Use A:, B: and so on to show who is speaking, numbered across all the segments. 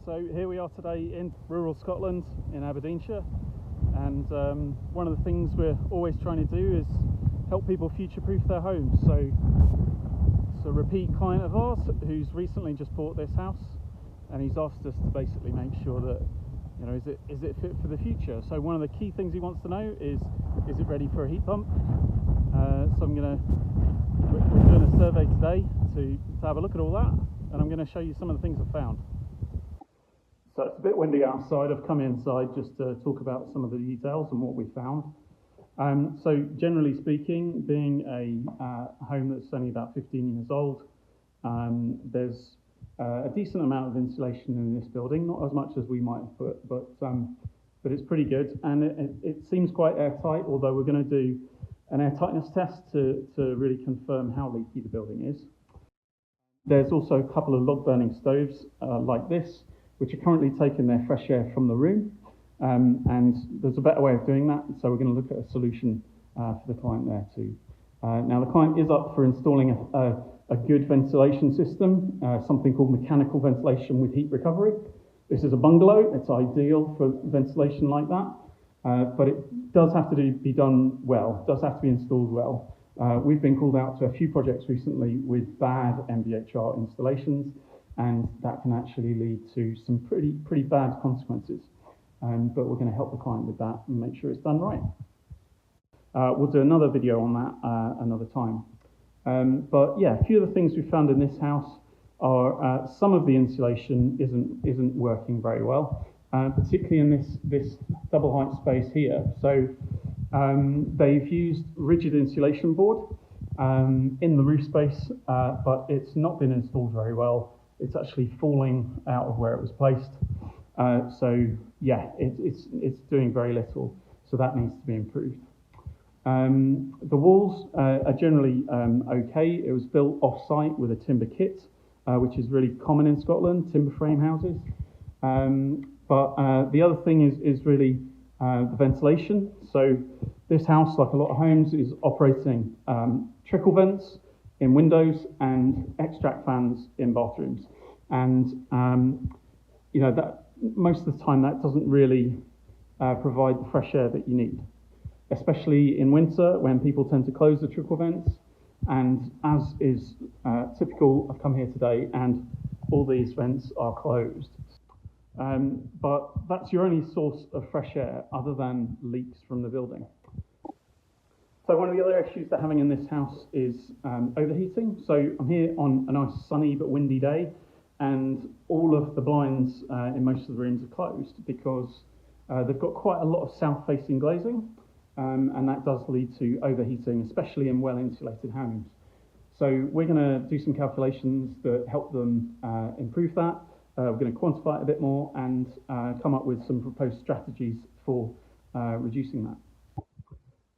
A: So here we are today in rural Scotland in Aberdeenshire, and one of the things we're always trying to do is help people future-proof their homes. So it's a repeat client of ours who's recently just bought this house, and he's asked us to basically make sure that, you know, is it fit for the future. So one of the key things he wants to know is it ready for a heat pump? So we're doing a survey today to have a look at all that, and I'm going to show you some of the things I've found. So it's a bit windy outside. I've come inside just to talk about some of the details and what we found. So generally speaking, being a home that's only about 15 years old, there's a decent amount of insulation in this building, not as much as we might have put, but it's pretty good, and it seems quite airtight, although we're going to do an airtightness test to really confirm how leaky the building is. There's also a couple of log burning stoves like this, which are currently taking their fresh air from the room, and there's a better way of doing that, so we're going to look at a solution for the client there too. Now the client is up for installing a good ventilation system, something called mechanical ventilation with heat recovery. This is a bungalow, it's ideal for ventilation like that, but it does have to be done well, does have to be installed well. We've been called out to a few projects recently with bad MVHR installations, and that can actually lead to some pretty bad consequences. But we're going to help the client with that and make sure it's done right. We'll do another video on that another time. But yeah, a few of the things we found in this house are some of the insulation isn't working very well, particularly in this double height space here. So they've used rigid insulation board in the roof space, but it's not been installed very well. It's actually falling out of where it was placed. So yeah, it's doing very little. So that needs to be improved. The walls are generally okay. It was built off-site with a timber kit, which is really common in Scotland, timber frame houses. But the other thing is really the ventilation. So this house, like a lot of homes, is operating trickle vents in windows and extract fans in bathrooms. And you know, that most of the time that doesn't really provide the fresh air that you need, especially in winter when people tend to close the trickle vents. And as is typical, I've come here today and all these vents are closed. But that's your only source of fresh air other than leaks from the building. So one of the other issues they're having in this house is overheating. So I'm here on a nice sunny but windy day, and all of the blinds in most of the rooms are closed because they've got quite a lot of south-facing glazing, and that does lead to overheating, especially in well-insulated homes. So we're going to do some calculations that help them improve that. We're going to quantify it a bit more and come up with some proposed strategies for reducing that.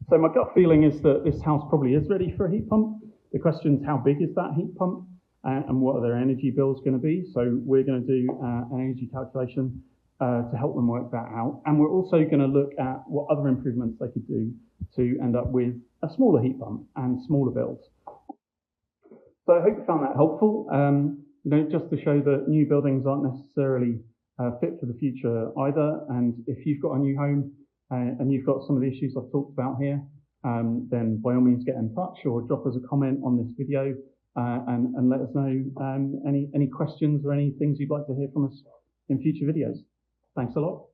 A: So my gut feeling is that this house probably is ready for a heat pump. The question is, how big is that heat pump and what are their energy bills going to be? So we're going to do an energy calculation to help them work that out. And we're also going to look at what other improvements they could do to end up with a smaller heat pump and smaller builds. So I hope you found that helpful. You know, just to show that new buildings aren't necessarily fit for the future either. And if you've got a new home and you've got some of the issues I've talked about here, then by all means get in touch or drop us a comment on this video and let us know any questions or any things you'd like to hear from us in future videos. Thanks a lot.